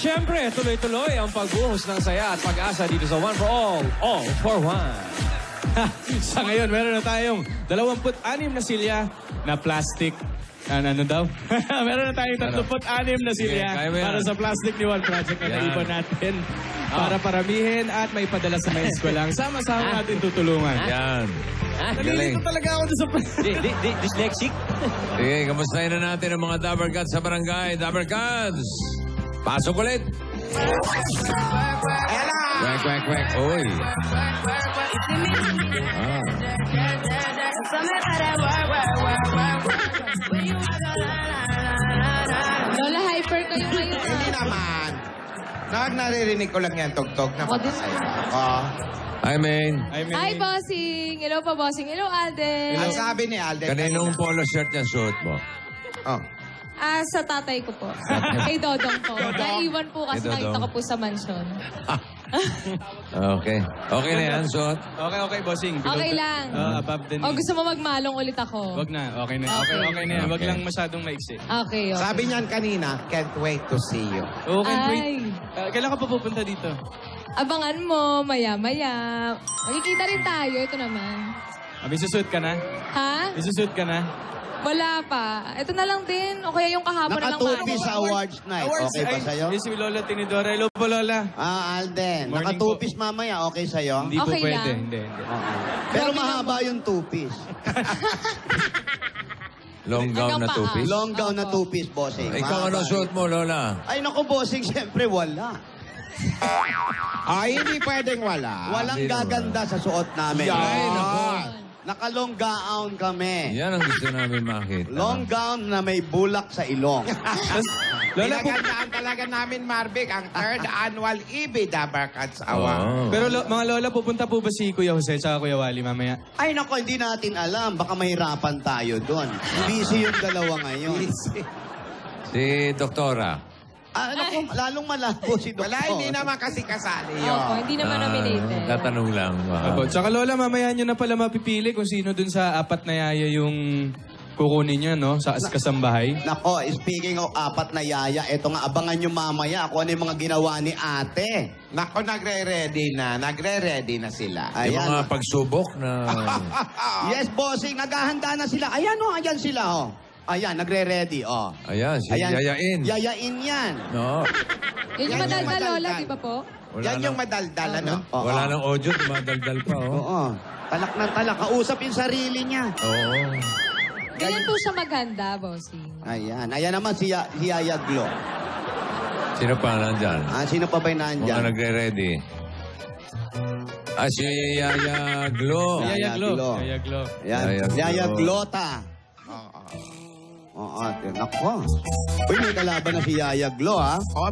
Siyempre, tuloy-tuloy ang pagbuhos ng saya at pag-asa dito sa One for All for One. Sa ngayon, meron na tayong 26 na silya na plastic. Ano daw? Meron na tayong 36 na silya para sa Plastic Ni One Project na naipon natin. Para paramihin at may padala sa mga eskwelalang sama-sama natin tutulungan. Yan. Nalilito talaga ako sa Dyslexic? Sige, kamustahin na natin ang mga Dabber Cats sa barangay. Dabber Cats! Pasok ulit! Kwek, kwek, kwek. Uy! Lola, hyper kayo ngayon. Hindi naman. Naririnig ko lang yan, tugtog na Ako din. Hi, Maine. Hi, Bossing. Hello pa, Bossing. Hello, Alden. Ang sabi ni Alden. Kaninong polo shirt niya suot mo? Oh. Sa tatay ko po. Kay Dodong po. Naiwan po kasi Kay Dodong. nakita ko po sa mansion. Okay. Okay na yan, suot? Okay, bossing. Okay lang. Above the knee. O gusto mo magmalong ulit ako? Wag na. Okay na. Okay na yan. Wag Okay. lang masyadong maiksi. Okay. Sabi niyan kanina, can't wait to see you. Okay, Ay. wait. Kailan ka pa pupunta dito? Abangan mo, maya-maya. Magkikita rin tayo. Ito naman. May susuot ka na? Ha? May susuot ka na? Wala pa. Ito na lang din. O kaya yung kahapon na lang. Nakatupi sa awards night. Okay ba sa'yo? Yes, si Lola Tinidora. Hello po, Lola. Alden. Morning Nakatupis mamaya. Okay sa'yo? Hindi po Okay pwede. lang. Hindi. Pero mahaba yung tupis. Long gown na Hanggang two-piece? Long gown na tupis, bossing. Ikaw ano Mahaba. suot mo, Lola? Ay, naku, bossing. Siyempre, wala. Ay, hindi pwedeng wala. Walang Hindi naman. gaganda sa suot namin. Ay, naku. Nakalong gown kami. Yan ang gusto namin makita. Long gown na may bulak sa ilong. Lola, Pinagandaan talaga namin, Marvic, ang third annual EB Dabber Cats Award. Oo. pero mga Lola, pupunta po ba si Kuya Jose at Kuya Wally mamaya? Ay, naku, hindi natin alam. Baka mahirapan tayo doon. Busy yung dalawa ngayon. Si Doktora. Naku, lalong malabo si Doktor. Wala, hindi naman kasi kasali yun. Opo, hindi naman nominated. Tatanong lang. Opo. Tsaka Lola, mamaya nyo na pala mapipili kung sino dun sa apat na yaya yung kukunin nyo, no? Sa kasambahay. Nako, speaking of apat na yaya, eto nga, abangan nyo mamaya kung ano yung mga ginawa ni ate. Nako, nagre-ready na. Nagre-ready na sila. Yung Ayan. mga pagsubok na... Yes, bossing, naghahanda na sila. Ayan o, ayan sila o. Ayan, nagre-ready o. Ayan, si Yayain. Yayain yan. No. Yun yung Yan yung madaldal, Lola, madaldal. di ba po? Yan yung madaldal, ano? Oo. Wala nang audio, madaldal pa, oh. Oo. Talak na talak. Kausap yung sarili niya. Oo. Ganyan po siya maganda, Bossing. Ayan. Ayan naman si Yaya Glo. Sino pa nandyan? Sino pa ba'y Mga nandyan? nagre-ready. Si Yaya Glo. Yaya Glo. Glo. Yaya Glo. Ayan. Yaya Glo. Yaya Glota. Oo. Oo, nako. Uy, may kalaban na si Yaya Glo, ha? Oh,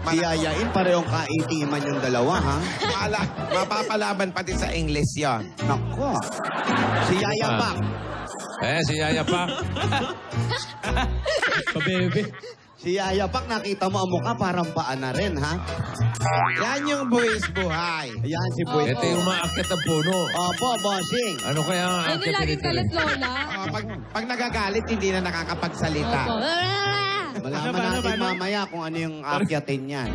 Si Yayain, parehong kaitiman yung dalawa, ha? mapapalaban pati sa English yon. Nako. Si Yaya Ah. Pak. Si Yaya pa. Pabebe. Si Yaya Pak, nakita mo ang mukha, parang paa na rin, ha? Yan yung buwis buhay. Ayan, si Boy. Ito yung maakyat ng puno. Opo, bossing. Ano kaya ang Ayun yung aakyat laging nito? galit, Lola. Pag nagagalit, hindi na nakakapagsalita. Opo. Malaman natin mamaya kung ano yung akyatin niyan.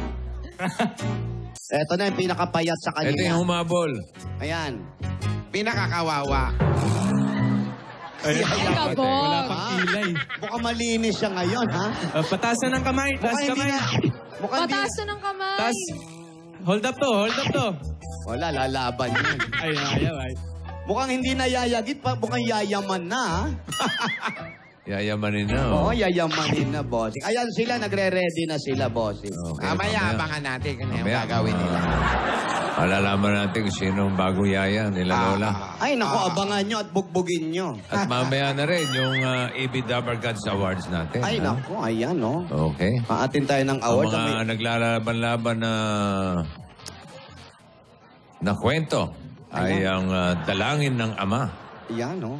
Ito na yung pinakapayat sa Ito yung kanila. humabol. Ayan. Pinakakawawa. Ay, Wala kabog. pang kilay. Mukhang malinis siya ngayon, ha? Patasan ng kamay. Taas Mukhang hindi kamay. na... Mukhang hindi... Pataas na ng kamay. Taas. Hold up to. Hold up to. Wala, lalaban yan. Ay, ayaw, ay. Mukhang hindi na yayagit pa, mukhang yayaman na, ha? Yayamanin na, Oo, oh. yayamanin na, bossing. Ayan sila, nagre-ready na sila, bossing. Okay, Mamaya, abangan natin kung ano yung Mamaya. gagawin nila. Malalaman natin kung sino ang bagong yaya nila Lola. Ay, naku, abangan nyo at bugbugin nyo. At mamaya na rin yung EB Dabber Cats Awards natin. Ay, ha? naku, ayan, no? Okay. Paatin tayo ng Ang award. mga naglalaban-laban na kwento ay ang dalangin ng Ama. Ayan, no?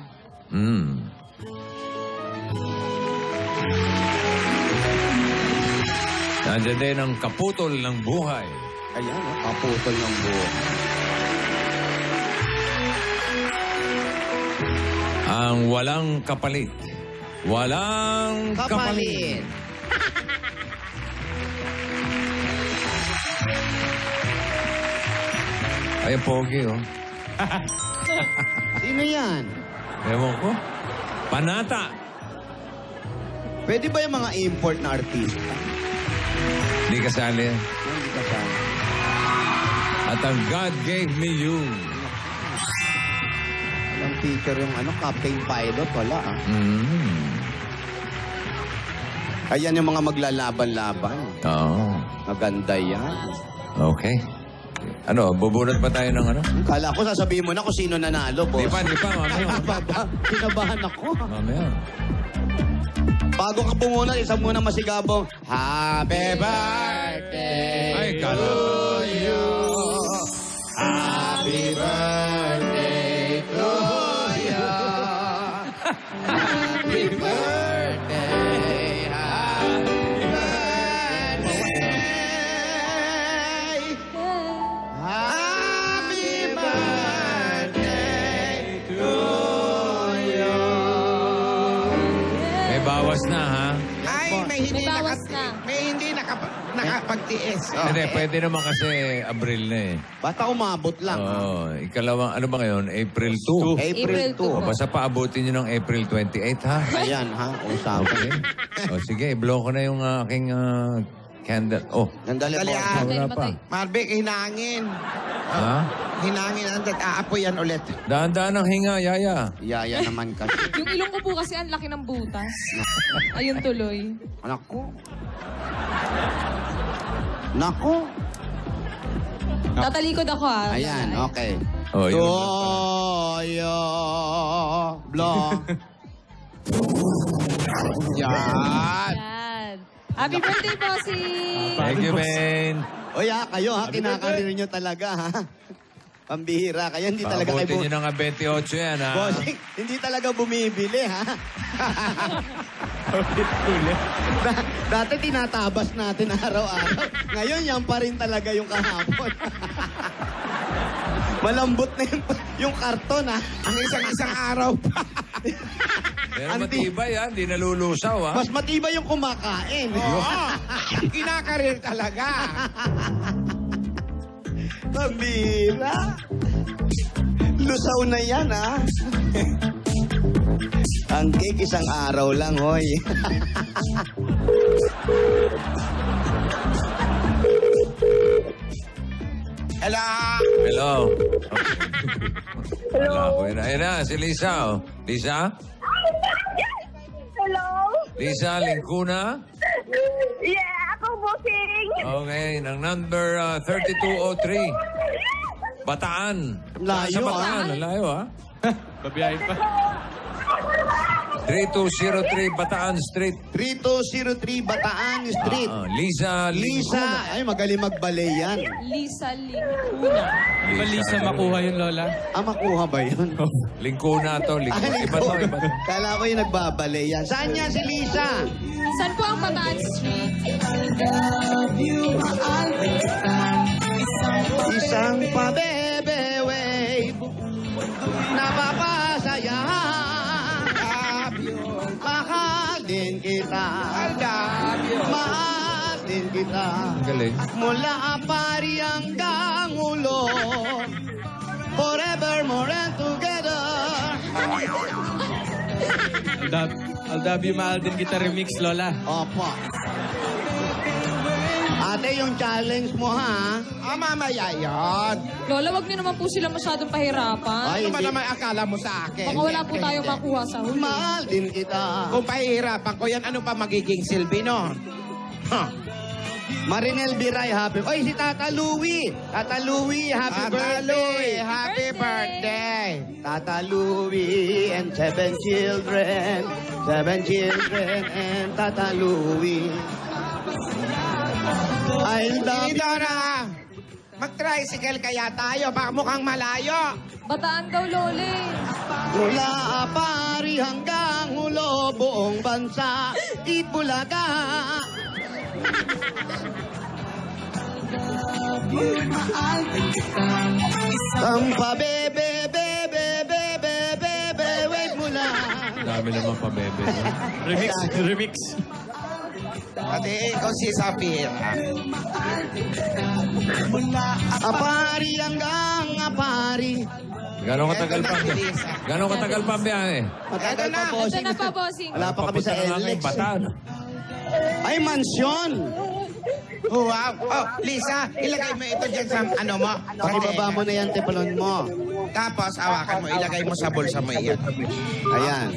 Nandiyan din ang kaputol ng buhay. Ayan, no? Kaputol ng buhok. Ang walang kapalit. Walang kapalit. Kapalit. Ay, pogi, oh. Sino yan? Ewan ko. Panata. Pwede ba yung mga import na artista? Hindi kasali. Hindi ka sa... At ang God gave me you. Walang feature yung Captain Pilot. Wala, ah. Ayan yung mga maglalaban-laban. Oo. Maganda yan. Okay. Ano, bubunot pa tayo ng ano? Kala ko sasabihin mo na kung sino nanalo, boss. Di pa, mamaya. Kinabahan ako. Mamaya. Bago ka pumunod, isang muna masigabong, Happy birthday Ay, kala to ko. you. Happy birthday to you. Happy birthday. Happy birthday. Happy birthday to you. May bawas na, ha? Ay, may hindi May bawas na. May hindi nakapagtiis. Oh. Hindi, pwede naman kasi Abril na eh. Basta umabot lang. Oo. Ikalawang, ano ba ngayon? April 2. April 2. O, basta paabutin nyo ng April 28, ha? Ayan, ha? Usapan. Okay. O, sige, i-blow ko na yung aking candle. Oh, Nandali po. wala pa. Marvick, hinangin. Ha? Hinangin ang aapoy yan ulit. Daan-daan ang hinga, Yaya. Yaya naman kasi. Yung ilong ko po kasi ang laki ng butas. Ayun tuloy. Anak ko. Nako. Tatalikod ako ah. Ayan, okay. Oh, yun. Toyo. Blow. Yan. Yan. Happy birthday, bossy! Thank you, Ben. O kayo ha, kinakarir nyo talaga ha. Pambihira kayo, hindi talaga kayo Paabutin nyo ng 28 yan, ha? Bossing, hindi talaga bumibili ha. Dati tinatabas natin araw-araw. Ngayon yan pa rin talaga yung kahapon. Malambot na yung karton ha. Ang isang araw pa. Pero Anti- matibay, ha? Hindi nalulusaw, ha? Mas matibay yung kumakain. Oo. Kinakarir talaga. Pambira. Lusaw na yan, ha? Ang cake isang araw lang, hoy. Hello. Hello. Hello. Ayun na, si Lisa, oh. Lisa? Hello? Lisa Lincuna? Yeah, ako bossing. Okay, ng number 3203. Bataan. Layo, Sa Bataan, ah. ang layo, ha? Babiyahe pa. 3203 Bataan Street. 3203 Bataan Street. Lisa Lisa, ay magaling magbalay yan. Lisa Lincuna. Di ba Lisa makuha yun, Lola? Makuha ba yun? Lincuna to, Lincuna. Iba to, iba to. Kala ko yung nagbabalay yan. Saan yan si Lisa? Saan po ang Bataan Street? Isang pabebe wave napapasaya. Mahal din kita. Mahal din kita. Galing. Mula pari hanggang ulo. Forevermore and together. Aldabyo mahal din kita remix, Lola. Opo. Ate, yung challenge mo ha? Mamaya yan. Lola, wag niyo naman po sila masyadong pahirapan. Ay, Ano ba hindi. naman akala mo sa akin? Baka wala po tayong makuha sa huli. Mahal din kita. Kung pahihirapan ko yan, ano pa magiging silbi nun? Huh. Marinel Biray, happy. Oy, si Tata Louie. Tata Louie, happy birthday. Happy birthday. Tata Louie and 7 children. 7 children and Tata Louie. I love you. Idora, mag-tricycle kaya tayo. Baka mukhang malayo. Bataan daw, Lole. Mula pari hanggang ulo, buong bansa, Itbulaga. Ang pabebe, bebe, bebe, bebe, wait mo lang. Dami naman pa, bebe. Remix, remix. Pati ikaw si Safira. Apari hanggang apari. Gano'ng katagal pa? Eto na si Lisa. Gano'ng katagal pa biyahe? Matagal Eto pa, na. Ito bossing. na pa, bossing. Wala pa kami sa LX. Batan. Ay, mansyon. Oh, wow. Oh, Lisa, ilagay mo ito dyan sa ano mo. Pakibaba mo na yan, tepalon mo. Tapos, awakan mo. Ilagay mo sa bulsa mo iyan. Ayan.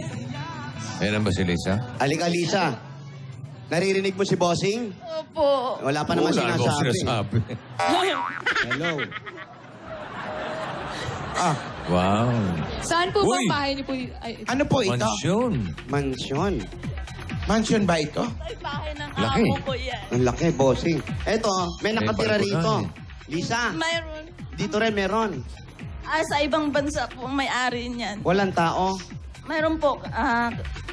Ayan ba si Lisa? Alika, Lisa. Naririnig mo si bossing? Opo. Wala pa naman Wala akong sinasabi. Hello. Ah, Wow. Saan po Uy! bang bahay niyo po? Ay, ano po ito? Mansyon. Mansyon. Mansion ba ito? Ay, bahay ng Laki. amo ko yan. Ang laki, bossing. Eto, may nakatira May rito. balkonan Lisa, Mayroon. dito rin meron. Sa ibang bansa po may-ari niyan. Walang tao. Mayroon po,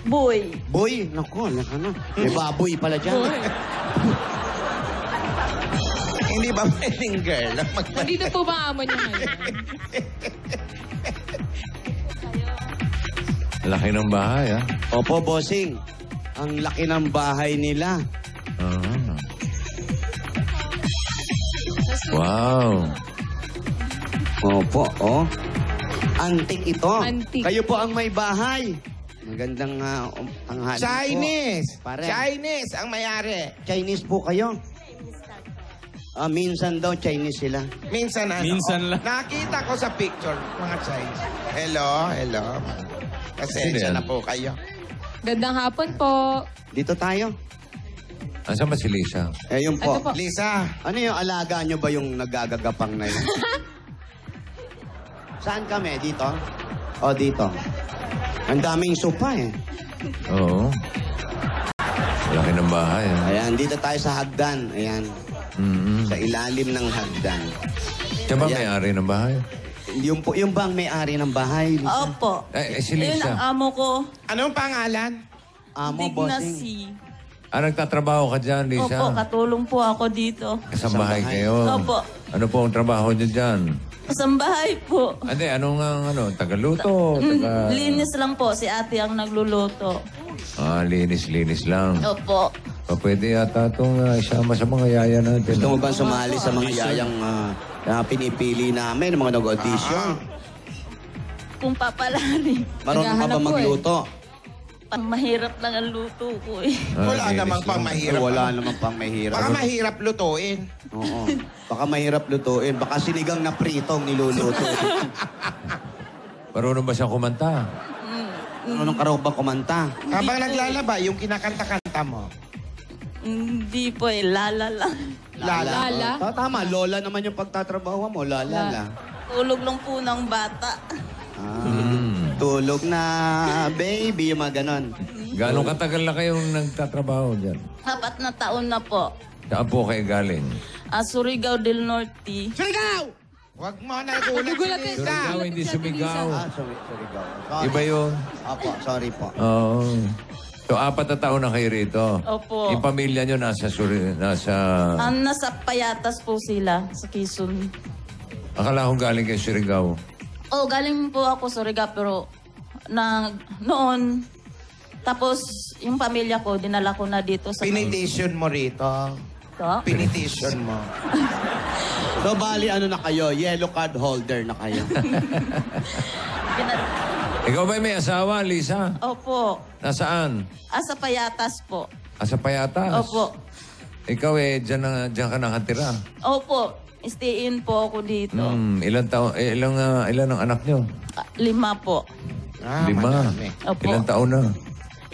boy. Boy, naku, ano. May baboy pala dyan. Hindi ba pwedeng girl? nandito po ba amo niyo ngayon? Laki ng bahay, ah. Opo, bossing. Ang laki ng bahay nila. Ah. Wow. Opo, oh. Antik ito. Antik. Kayo po ang may bahay. Magandang tanghali Chinese. po. Pare, Chinese ang mayari. Chinese po kayo? Minsan daw Chinese sila. Minsan ano? Minsan lang. Nakita ko sa picture, mga Chinese. Hello. Pasensya Sino yan? na po kayo. Gandang hapon po. Dito tayo. Asan ba si Lisa? Yun po. Ito po. Lisa, Ano yung alaga nyo ba yung nagagagapang na yun? Saan kami? Dito? O, dito. Ang daming sopa eh. Oo. Laki ng bahay, ah. Ayan, dito tayo sa hagdan. Ayan. Mm-hmm. Sa ilalim ng hagdan. Siya ba Ayan. may-ari ng bahay? Yung bang may-ari ng bahay? Lisa? Opo. Si Yun Lisa. ang amo ko. anong pangalan? Amo, bossing. Dignasi. Nagtatrabaho ka dyan, Lisa? Opo, katulong po ako dito. Kasambahay kayo? Opo. Ano po ang trabaho niyo dyan? Kasambahay po. Hindi, anong tagaluto? Linis lang po. Si ate ang nagluluto. Linis-linis lang. Opo. Pwede yata itong isama sa mga yaya natin. Gusto mo ba sumali sa mga yayang pinipili namin, mga nag-audition? Kung papalari. Marunong ka ba Naghahanap po magluto? Pang mahirap lang ang luto ko eh. Wala linis namang lang. pang mahirap. Wala namang pang mahirap. Baka mahirap lutuin. Oo. Baka mahirap lutuin. Baka sinigang na pritong niluluto. Marunong ba siyang kumanta? Marunong ka raw ba kumanta? Habang naglalaba, yung kinakanta-kanta mo. Hindi po eh, lala lang. Lala. Tama, lola naman yung pagtatrabaho mo. Lala. Tulog lang po ng bata. Tulog na, baby, yung mga ganon. Gano'ng katagal na kayong nagtatrabaho dyan? 4 na taon na po. Saan po kayo galing? Surigao del Norte. Huwag mo na gulat si Nagugulatin. Lisa. Surigao, hindi sumigaw. Sorry, go. Iba yun. Opo, sorry po. Oo. So, 4 na taon na kayo rito. Opo. Yung pamilya nyo nasa... Nasa Payatas po sila sa Quezon. Akala ko galing kayo Surigao. Galing po ako Surigao pero noon tapos yung pamilya ko dinala ko na dito sa Pinitation mo rito. Ito. Pinitation mo. So, bali, ano na kayo? Yellow card holder na kayo. Ikaw ba may asawa, Lisa? Opo. Nasaan? Sa Payatas po. Sa Payatas? Opo. Ikaw dyan ka nakatira. Opo. Stay in po ako dito. Ilan ang anak nyo? 5 po. 5. Madami. Opo. Ilang taon na?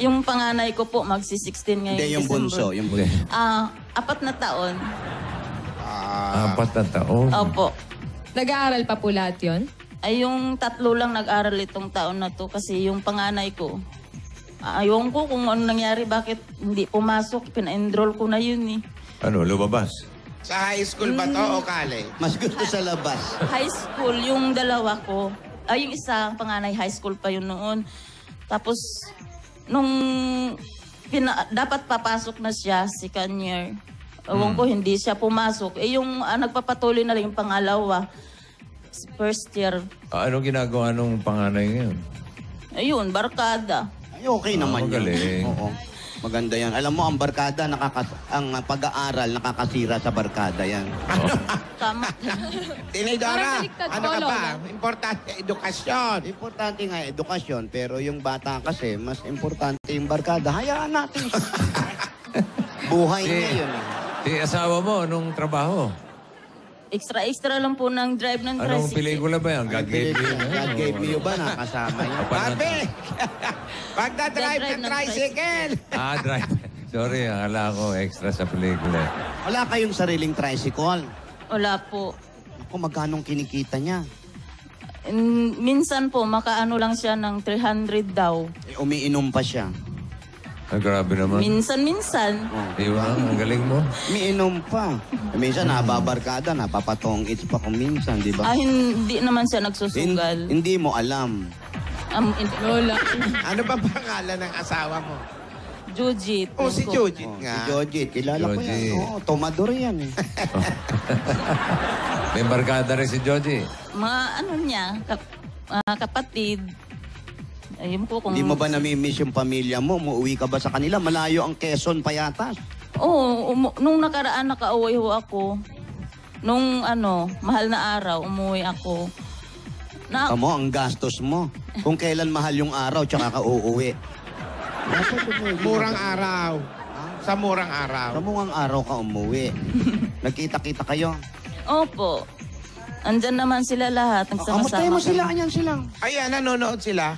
Yung panganay ko po magsi-16 ngayon. Hindi, yung bunso. Yung bunso. 4 na taon. 4 na taon. Opo. Nag-aaral pa po lahat yun? Ay yung 3 lang nag-aral itong taon na to kasi yung panganay ko. Ayaw ko kung ano nangyari, bakit hindi pumasok. Pina-enroll ko na yun eh. Ano, lumabas? Sa high school ba to o college? Mas gusto sa labas. High school, yung dalawa ko. Yung isa, panganay, high school pa yun noon. Tapos, nung dapat papasok na siya, second year. Ewan ko, hindi siya pumasok. Yung nagpapatuloy na lang yung pangalawa, first year. Anong ginagawa nung panganay ngayon? Ayun, barkada. Ay, okay naman yun. magaling. Oo. Maganda yan. Alam mo, ang barkada, ang pag-aaral, nakakasira sa barkada yan. Tama. Tinidora, Parang baliktad ano po, ka ba? Lola. Importante, edukasyon. Importante nga edukasyon, pero yung bata kasi, mas importante yung barkada. Hayaan natin. Buhay niya yun. Si asawa mo, anong trabaho? Extra lang po ng drive ng Anong tricycle. pelikula ba yan? God gave me. God gave me you ba? Nakasama niya. Barbie! Pagdadrive Dadrive ng ng tricycle! Drive. Sorry, akala ko extra sa pelikula. Wala kayong sariling tricycle. Wala po. Ako, magkano kinikita niya? Minsan po, makaano lang siya ng 300 daw. Umiinom pa siya. Grabe naman. Minsan-minsan. Iwan, ang galing mo. Umiinom pa. Minsan, nababarkada, napapatong its pa kung minsan, di ba? Hindi naman siya nagsusugal. Hindi mo alam. Lola. Ano ba pangalan ng asawa mo? Jujit. Oh, si Jujit Si nga. Jojit, kilala ko Jojit. yan. Oo, tomador yan eh. May barkada rin si Joji. Mga ano niya, kapatid. Ayun po kung... Hindi mo ba namimiss yung pamilya mo? Umuwi ka ba sa kanila? Malayo ang Quezon, Payatas. Oo, nung nakaraan nakauwi ho ako. Nung mahal na araw, umuwi ako. Tamo, ang gastos mo. Kung kailan mahal yung araw, tsaka ka uuwi. Murang araw. Sa murang araw. Tamo, ang araw ka umuwi. Nagkita-kita kayo. Opo. Andyan naman sila lahat. Kamustahin mo sila, anyan silang. Ayan, nanonood sila.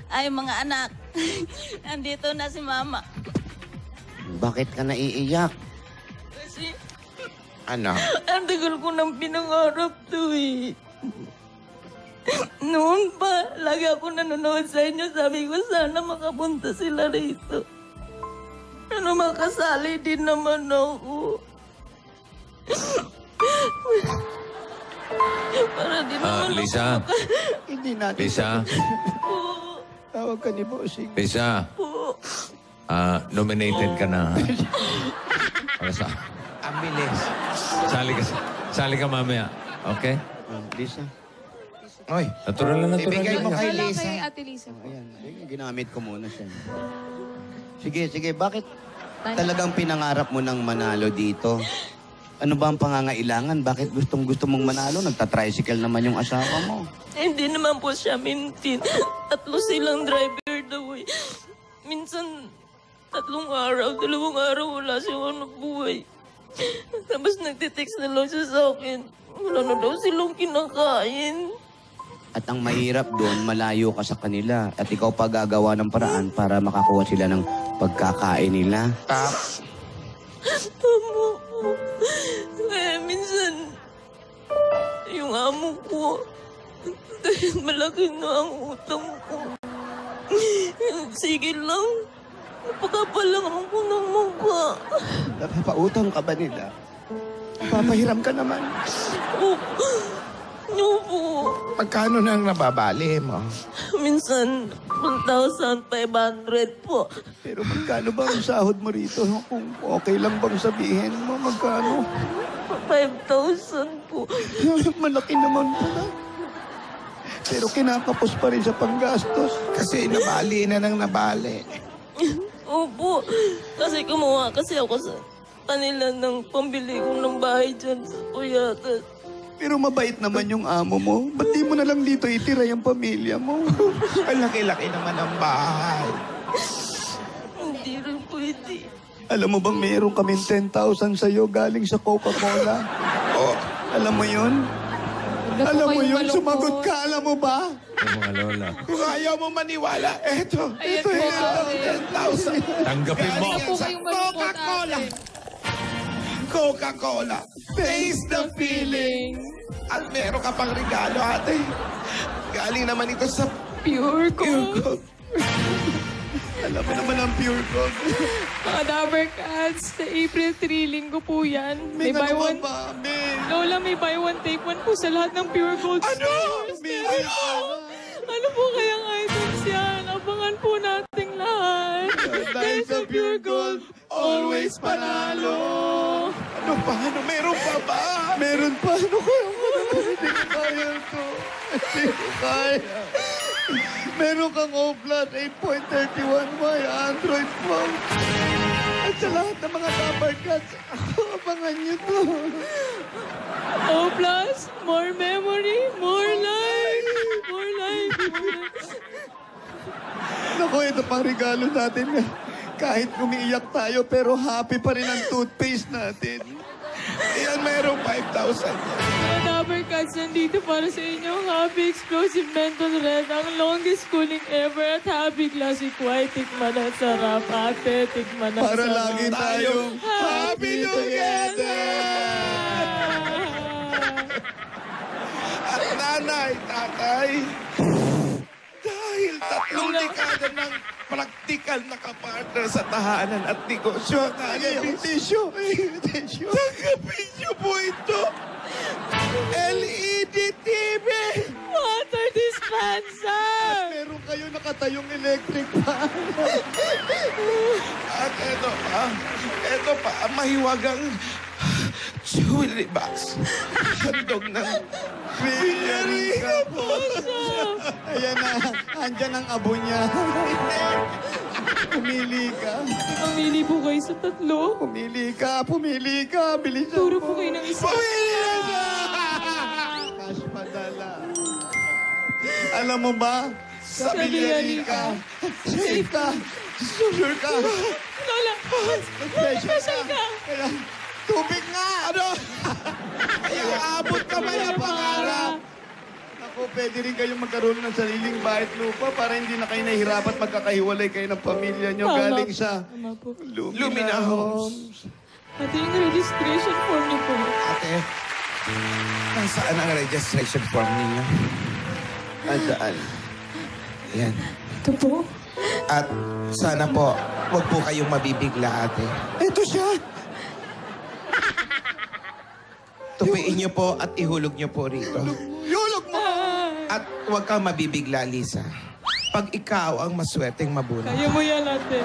Ay, mga anak. Andito na si mama. Bakit ka naiiyak? Kasi, Ano? ang tagal ko nang pinangarap to eh. Noon pa, lagi ako nanonood sa inyo. Sabi ko, sana makapunta sila rito. Makasali din naman ako. Para din naman Lisa. Hindi natin. Lisa. Tawag ka ni Bossing. Lisa. Nominated ka na. Para sa... Ang bilis. Sali ka mamaya. Okay? Lisa. Oy, Natural na natural. ibigay mo kay Wala Lisa. kay Ate Lisa. Ayan, ginamit ko muna siya. Sige, bakit talagang pinangarap mo ng manalo dito? Ano ba ang pangangailangan? Bakit gusto mong manalo? Nagta-tricycle naman yung asawa mo. Hindi naman po siya mintin. 3 silang driver daw eh. Minsan, 3 araw, 2 araw wala siyang buhay. Tapos nagtitext na lang siya sa akin. Wala na daw silang kinakain. At ang mahirap doon, malayo ka sa kanila. At ikaw pa gagawa ng paraan para makakuha sila ng pagkakain nila. Tama po. Kaya minsan, yung amo ko, dahil malaki na ang utang ko. Sige lang, napakapal lang ako ng mukha. Napapautang ka ba nila? Papahiram ka naman. Opo. Magkano nang nababali mo? Minsan, 1,500 po. Pero magkano ba ang sahod mo rito? Kung okay lang bang sabihin mo, magkano? 5,000 po. Malaki naman pala. Pero kinakapos pa rin sa panggastos. Kasi nabali na nang nabali. Opo. Kasi kumuha kasi ako sa kanila ng pambili ko ng bahay dyan sa Puyatas. Pero mabait naman yung amo mo. Ba't di mo na lang dito itira yung pamilya mo? Ang laki-laki naman ang bahay. Hindi rin pwede. Alam mo bang mayroon kaming 10,000 sa'yo galing sa Coca-Cola? Oh, Alam mo yun? Alam mo yun? Sumagot ka, alam mo ba? Yung mga lola. kung ayaw mo maniwala, eto. Ayan Ito po, yung ate. 10,000. Tanggapin mo. Galing yan sa kayong malungkot, Coca-Cola. ate. Coca-Cola. Taste the feeling. At meron ka pang regalo, ate. Galing naman ito sa Pure Pure Gold. Gold. Alam mo naman ang pure gold. Mga Dabber Cats, sa April 3, linggo po yan. May buy one. ba? May... Lola, may buy one, take one po sa lahat ng Pure Gold stores. Ano po kayang items yan? Abangan po nating lahat. Dahil sa pure gold, always panalo. Ano pa? Ano? Meron pa ba? Meron pa. Ano kaya ko naman? Hindi ko kaya to. Hindi ko kaya. Meron kang O-Plus 8.31 my Android phone. Dabarkats, abangan niyo to. Oh, plus, more memory, more life, more life, more life. Naku, ito pang regalo natin. Kahit umiiyak tayo, pero happy pa rin ang toothpaste natin. Ayan, mayroong 5,000. Mga Dabarkats, nandito para sa inyo ang Happy Explosive Menthol Red, ang longest cooling ever at Happy Classic White. Tikman ang sarap, ate. Tikman ang Para sarap. lagi tayong happy together! At nanay, tatay, dahil 3 dekada ng praktikal na kapartner sa tahanan at negosyo ang Yung tissue. Tissue. Tanggapin niyo po ito. LED TV. Water dispenser! Meron kayo nakatayong electric fan. At ito pa, ang mahiwagang jewelry box. Handog ng Villarrica po. Ayan na, andyan ang abo niya. Pumili ka. Mamili po kayo sa 3. Pumili ka. Bilisan Turo mo. po kayo ng isa. Cash padala. Alam mo ba, sa Villarrica, safe ka, sure ka, Lola, special ka. Kaya, tubig nga! Ano? Kaya abot ka ba yung pangarap? Ako, pwede rin kayong magkaroon ng sariling bahay at lupa para hindi na kayo nahihirapat magkakahiwalay kayo ng pamilya nyo. Tama. Galing sa Tama po. Lumina Homes. Ate, yung registration form niyo po. Ate, nasaan ang registration form ninyo? Andaan. Yan. Ito po. At sana po, huwag po kayong mabibigla, ate. Ito siya! Tupiin niyo po at ihulog niyo po rito. Yulog mo! At huwag kang mabibigla, Lisa. Pag ikaw ang maswerteng mabuna. Kaya mo yan, ate.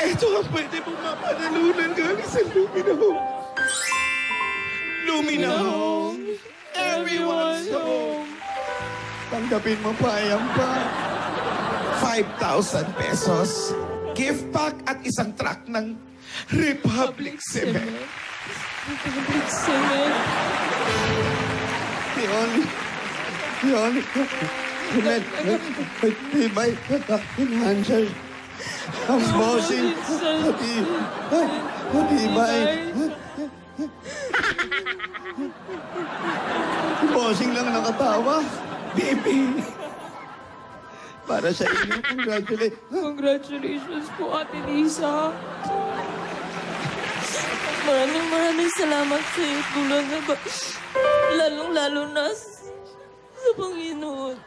Ito ang pwede mong mapanalunan galing sa Lumina Home. Lumina Home. Everyone's home. Tanggapin mo pa, ayan pa. 5,000 pesos. Gift pack at isang truck ng Republic Cement. Republic Cement. The only, matibay, enhancer, ang bossing, matibay. Bossing lang nakatawa. Baby. Para sa inyo, Congratulations po, Ate Lisa. Maraming salamat sa iyo, tulad na ba? Lalong-lalo na sa Panginoon.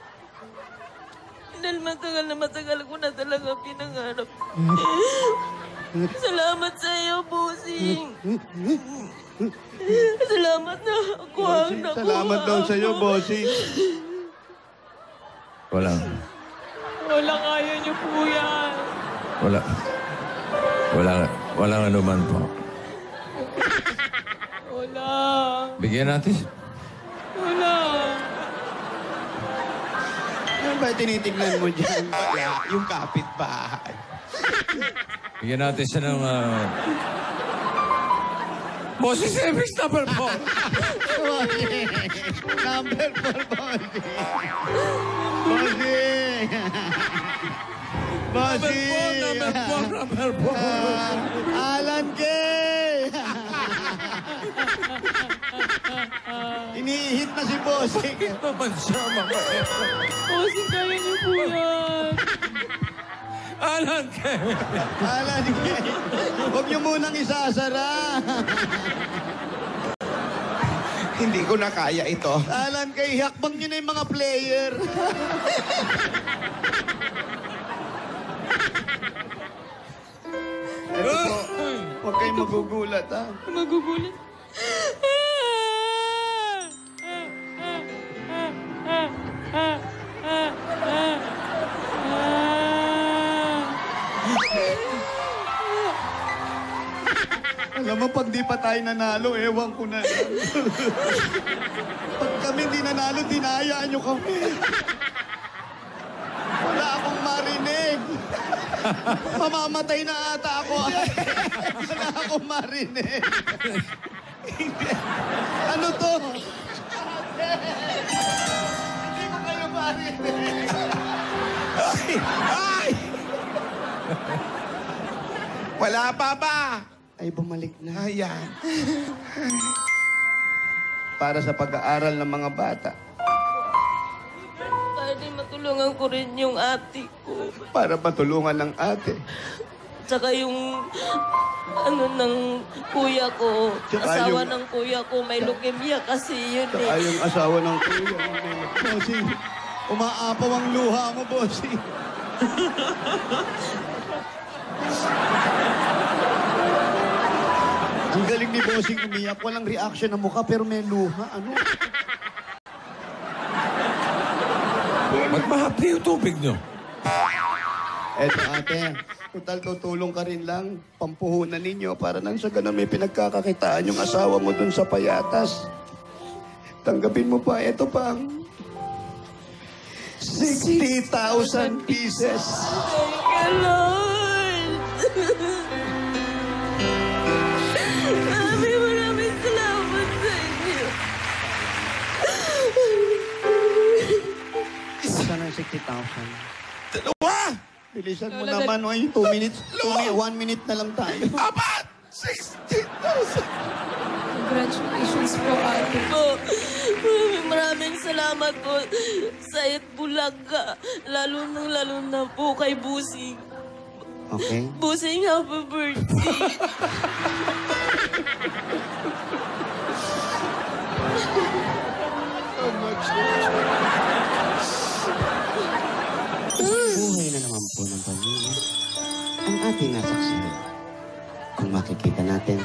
Dahil matagal ko na talaga pinangarap. Salamat sa iyo, Bossing. Salamat na ako ang nakuha. Salamat daw sa iyo, bossing. Walang kaya niyo po yan. Walang anuman po. Wala. Bigyan natin. Wala. Ano ba tinitignan mo dyan? Wala. Yung kapitbahay. Bigyan natin siya ng... Boses Service number 4. Number 4, bossing. Bossing! Bossing! Number 4. Alan K! Inihit na si Bossing. Naman siya, mga Bossing, kaya niyo po yan. Alan K. Alan K! Huwag niyo munang isasara. Hindi ko na kaya ito. Alan K, hakbang niyo na yung mga player. Ito po, huwag kayong magugulat, ha? Magugulat. Alam mo, pag di pa tayo nanalo, ewan ko na lang. Pag kami di nanalo, dinayaan nyo kami. Wala akong marinig. Mamamatay na ata ako. Wala ako marinig. Ano to? Hindi ko kayo marinig. Ay! Wala pa ba? Ay, bumalik na. Ayan. Para sa pag-aaral ng mga bata. Pwede matulungan ko rin yung ate ko. Para matulungan ng ate. Tsaka yung ng kuya ko. Tsaka Asawa yung- ng kuya ko. May leukemia kasi yun eh. Ay, yung asawa ng kuya. Bossing, umaapaw ang luha mo, Bossing. Ang galing ni Bossing umiyak. Walang reaction ng mukha pero may luha. Ano? Ba't mahapdi yung tubig nyo? Eto ate, total tutulong ka rin lang. Pampuhunan ninyo para nang sa ganun may pinagkakakitaan yung asawa mo dun sa payatas. Tanggapin mo pa, eto pang 60,000 pieces. Thank you, Lord. Maraming salamat sa inyo. Sana 60,000. Dalawa! Bilisan mo Lola, naman, oy. 2 minutes. 1 minute na lang tayo. Apat! 60,000! Congratulations po, ate. Po, maraming salamat po sa Itbulaga. Lalo na po kay Busing. Okay? Busing, happy birthday. Buhay na naman po ng pamilya. Ang ating nasaksihan. Kung makikita natin,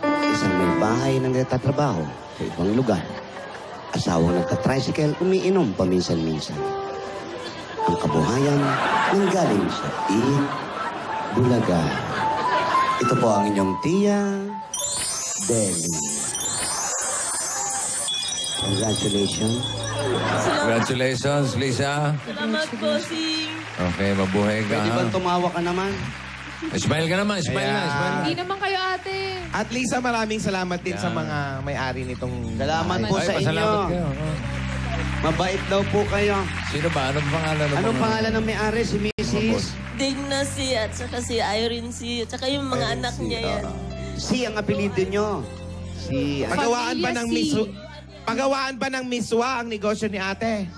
isang may bahay na nagtatrabaho sa ibang lugar. Asawang nagtatricycle, umiinom paminsan-minsan. Ang kabuhayan nanggaling sa Bulaga. Ito po ang inyong tiya, Deli. Congratulations. Congratulations, Lisa. Salamat, Busing. Okay, mabuhay ka. Pwede bang tumawa ka naman? Smile ka naman, smile na, smile na. Hindi naman kayo, ate. At Lisa, maraming salamat din sa mga may-ari nitong... Salamat po Ay, sa pasalamat inyo. kayo. Oh. Mabait daw po kayo. Sino ba? Anong pangalan? Anong pangalan ng may-ari? Si Mrs. Digna si at saka si Irene si at saka yung mga anak niya yan. Si ang apelido nyo. Si... Pagawaan ba ng Pamilya Miss... Pagawaan ba ng miswa ang negosyo ni ate?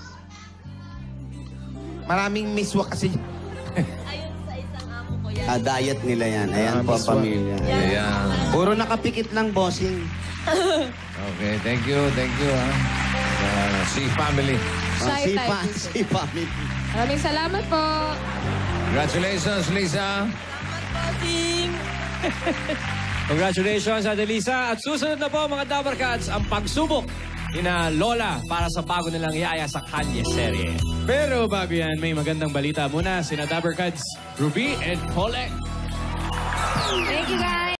Maraming miswa kasi. Ayun sa isang amo ko yan. diet nila yan. Ayan po ang miswa. pamilya. Ayan. Puro nakapikit lang, bossing. Okay, thank you, ha. Si family. Shy type. Si family. Maraming salamat po. Congratulations, Lisa. Busing. Congratulations, Ate Lisa. At susunod na po mga Dabber Cats, ang pagsubok ina Lola para sa bago nilang yaya sa Kanye serye. Pero bago yan, may magandang balita muna. Sina Dabber Cats, Ruby and Colette. Thank you, guys.